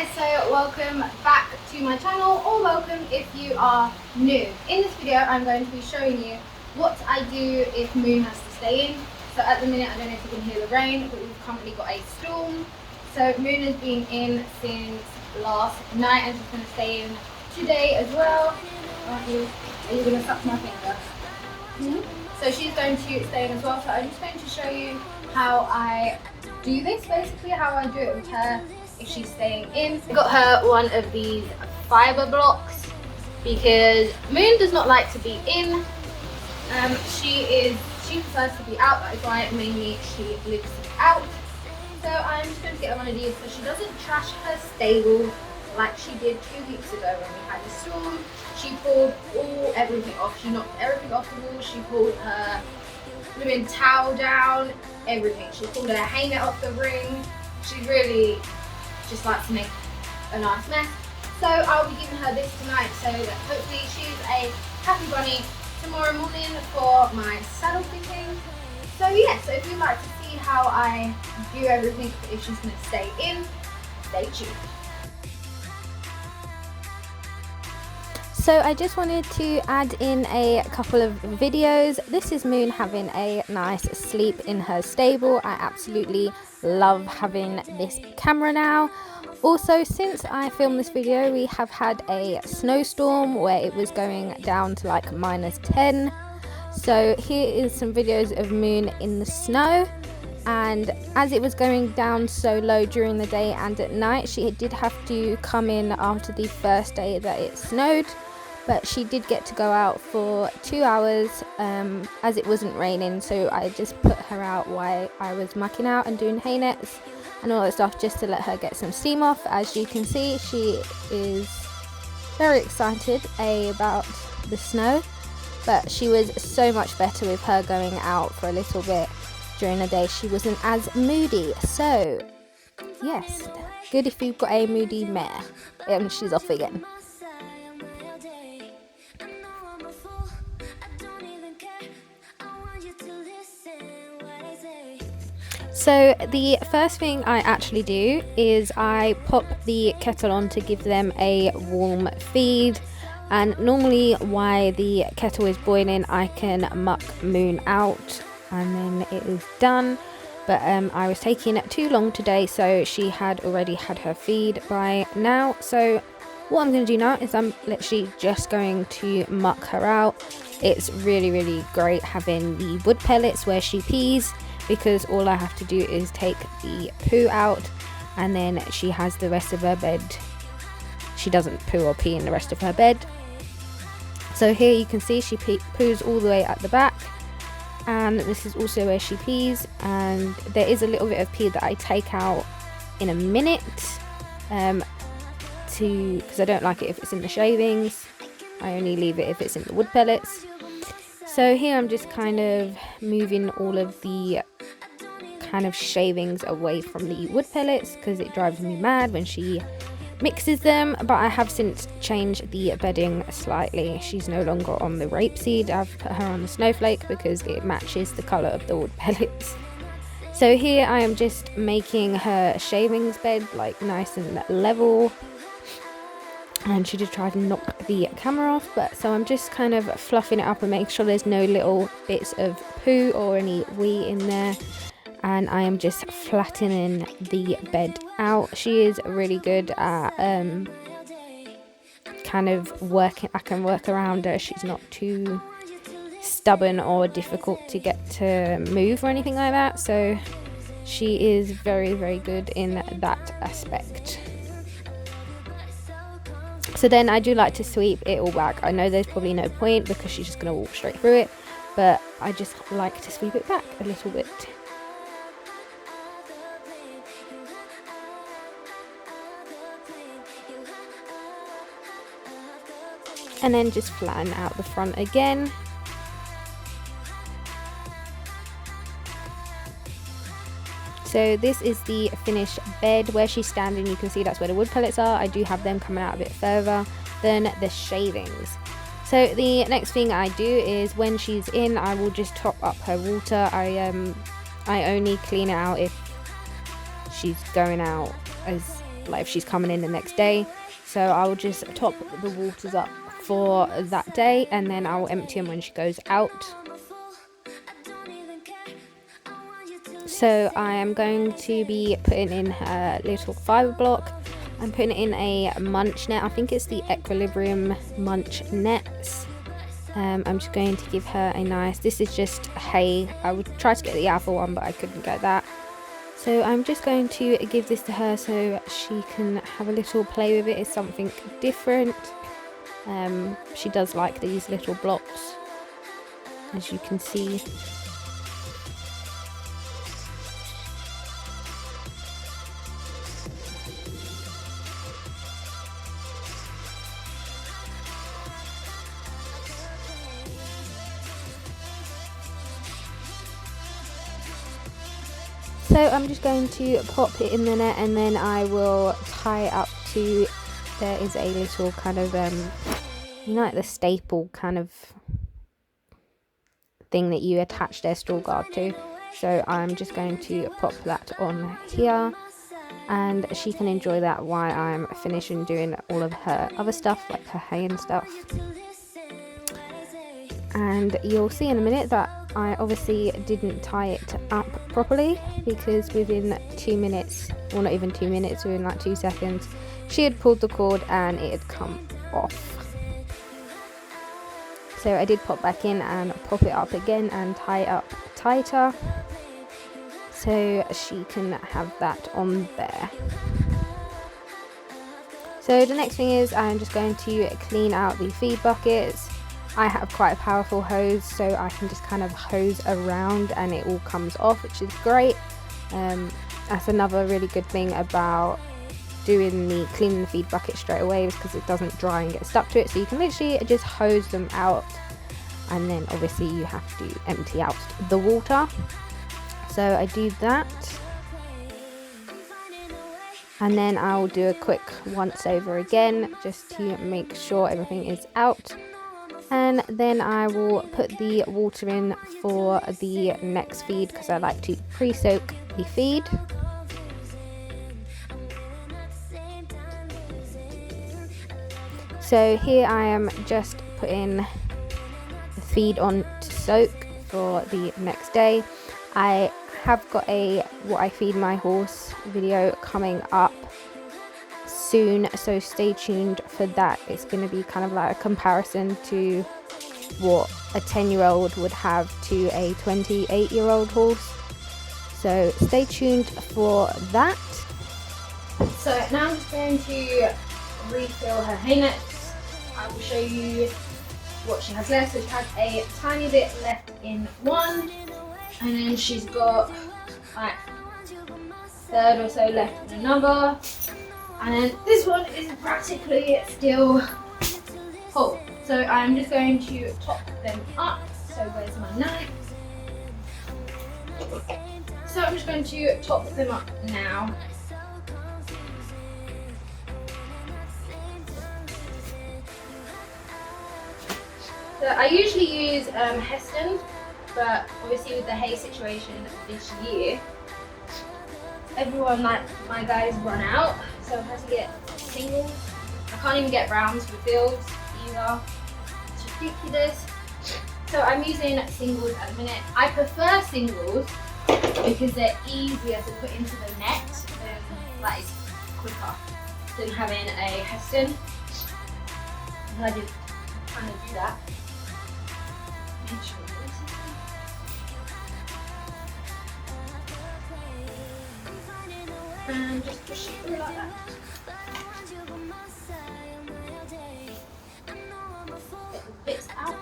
guys, so welcome back to my channel, or welcome if you are new. In this video I'm going to be showing you what I do if Moon has to stay in. So at the minute, I don't know if you can hear the rain, but we've currently got a storm. So Moon has been in since last night and she's going to stay in today as well. Are you going to suck my finger? So she's going to stay in as well. So I'm just going to show you how I do this, basically how I do it with her if she's staying in. I got her one of these fiber blocks because Moon does not like to be in. She prefers to be out. That is why mainly she lives out. So I'm just going to get her one of these so she doesn't trash her stable like she did 2 weeks ago when we had a storm. She pulled everything off. She knocked everything off the wall. She pulled her blooming towel down, everything. She pulled her hanger off the ring. She really just likes to make a nice mess. So I'll be giving her this tonight so that hopefully she's a happy bunny tomorrow morning for my saddle fitting. So yeah, so if you'd like to see how I do everything if she's going to stay in, stay tuned. So I just wanted to add in a couple of videos. This is Moon having a nice sleep in her stable. I absolutely love having this camera now. Also, since I filmed this video, we have had a snowstorm where it was going down to like -10. So here is some videos of Moon in the snow. And as it was going down so low during the day and at night, she did have to come in after the first day that it snowed. But she did get to go out for 2 hours as it wasn't raining, so I just put her out while I was mucking out and doing hay nets and all that stuff just to let her get some steam off. As you can see, she is very excited about the snow, but she was so much better with her going out for a little bit during the day. She wasn't as moody, so yes, good if you've got a moody mare. And she's off again. So the first thing I actually do is I pop the kettle on to give them a warm feed, and normally while the kettle is boiling I can muck Moon out and then it is done, but I was taking too long today, so she had already had her feed by now. So what I'm going to do now is I'm literally just going to muck her out. It's really great having the wood pellets where she pees, because all I have to do is take the poo out and then she has the rest of her bed. She doesn't poo or pee in the rest of her bed. So here you can see she poos all the way at the back, and this is also where she pees, and there is a little bit of pee that I take out in a minute because I don't like it if it's in the shavings. I only leave it if it's in the wood pellets. So here I'm just kind of moving all of the kind of shavings away from the wood pellets because it drives me mad when she mixes them. But I have since changed the bedding slightly. She's no longer on the rapeseed. I've put her on the snowflake because it matches the colour of the wood pellets. So here I am just making her shavings bed like nice and level. And she did try to knock the camera off, but so I'm just kind of fluffing it up and making sure there's no little bits of poo or any wee in there. And I am just flattening the bed out. She is really good at kind of working. I can work around her. She's not too stubborn or difficult to get to move or anything like that. So she is very good in that aspect. So then I do like to sweep it all back. I know there's probably no point because she's just going to walk straight through it, but I just like to sweep it back a little bit. And then just flatten out the front again. So this is the finished bed where she's standing. You can see that's where the wood pellets are. I do have them coming out a bit further than the shavings. So the next thing I do is when she's in, I will just top up her water. I only clean it out if she's going out as like if she's coming in the next day. So I'll just top the waters up for that day, and then I'll empty them when she goes out. So I am going to be putting in her little fibre block. I'm putting it in a Munch Net. I think it's the Equilibrium Munch Nets. I'm just going to give her a nice, this is just hay. I would try to get the alpha one, but I couldn't get that. So I'm just going to give this to her so she can have a little play with it. It's something different. She does like these little blocks, as you can see. So I'm just going to pop it in the net, and then I will tie it up to, there is a little kind of, you know, like the staple kind of thing that you attach their stall guard to. So I'm just going to pop that on here, and she can enjoy that while I'm finishing doing all of her other stuff, like her hay and stuff. And you'll see in a minute that I obviously didn't tie it up properly, because within 2 minutes, well not even 2 minutes, within like 2 seconds, she had pulled the cord and it had come off. So I did pop back in and pop it up again and tie it up tighter, so she can have that on there. So the next thing is I'm just going to clean out the feed buckets. I have quite a powerful hose, so I can just kind of hose around and it all comes off, which is great. That's another really good thing about doing the cleaning the feed bucket straight away, is because it doesn't dry and get stuck to it. So you can literally just hose them out, and then obviously you have to empty out the water. So I do that, and then I'll do a quick once over again just to make sure everything is out. And then I will put the water in for the next feed, because I like to pre-soak the feed. So here I am just putting the feed on to soak for the next day. I have got a what I feed my horse video coming up soon, so stay tuned for that. It's going to be kind of like a comparison to what a 10-year-old would have to a 28-year-old horse, so stay tuned for that. So now I'm just going to refill her hay nets. I will show you what she has left. So she has a tiny bit left in one, and then she's got like a third or so left in another. And then this one is practically still full. So I'm just going to top them up. So where's my knife? So I'm just going to top them up now. So I usually use Heston, but obviously with the hay situation this year, everyone, like my guys, run out. So I've had to get singles. I can't even get browns for fields either. It's ridiculous. So I'm using singles at the minute. I prefer singles because they're easier to put into the net, and like it's quicker than having a Heston. And I did kind of do that. Make sure and just push it through like that. Get the bits out.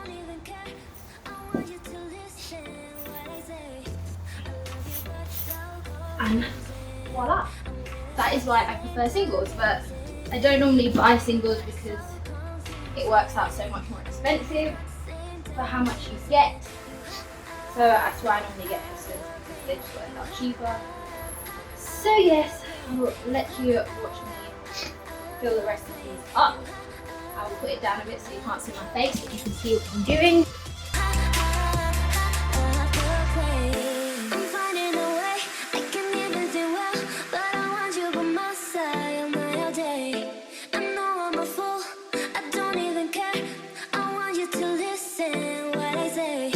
And voila! That is why I prefer singles, but I don't normally buy singles because it works out so much more expensive for how much you get. So that's why I normally get Heston, because they just work out cheaper. So yes, I will let you watch me fill the rest of these up. I will put it down a bit so you can't see my face, but you can see what I'm doing. I'm finding a way, I can even do well, but I want you by my side. day. I know I'm a fool, I don't even care. I want you to listen what I say.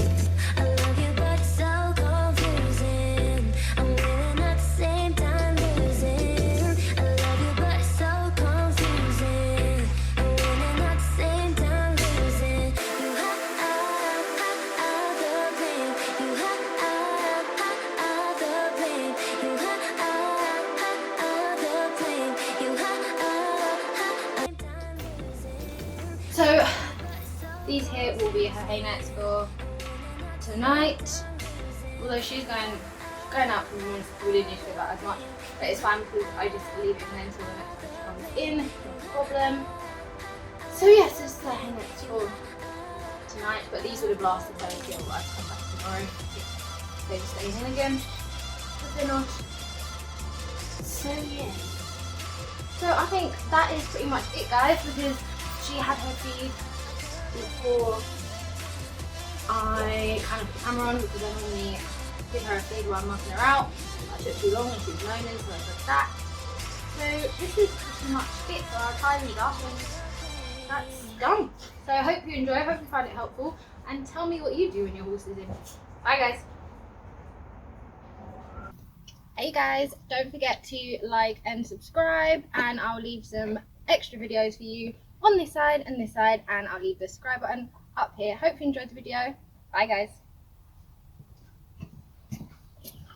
I love you, but it's so confusing. I'm winning at the same time losing. I love you, but it's so confusing. I'm winning at the same time losing. You have the blame. You have the blame. You have the blame. You have So these here will be her hay nets for tonight. Although she's going out for the morning, so we didn't need to do that as much. But it's fine because I just leave it in until the next one comes in, no problem. So yes, this is the hay nets for tonight, but these would have lasted her until I come back tomorrow. They just stay in again, but they're not. So yeah. So I think that is pretty much it, guys, because she had her feed before I kind of put the camera on, because I normally give her a feed while I'm marking her out. That took too long and she was moaning, so I said that. So this is pretty much it for our tidy up, and that's done. So I hope you enjoy, I hope you find it helpful, and tell me what you do when your horse is in. Bye guys. Hey guys, don't forget to like and subscribe, and I'll leave some extra videos for you on this side and this side, and I'll leave the subscribe button up here. Hope you enjoyed the video. Bye guys.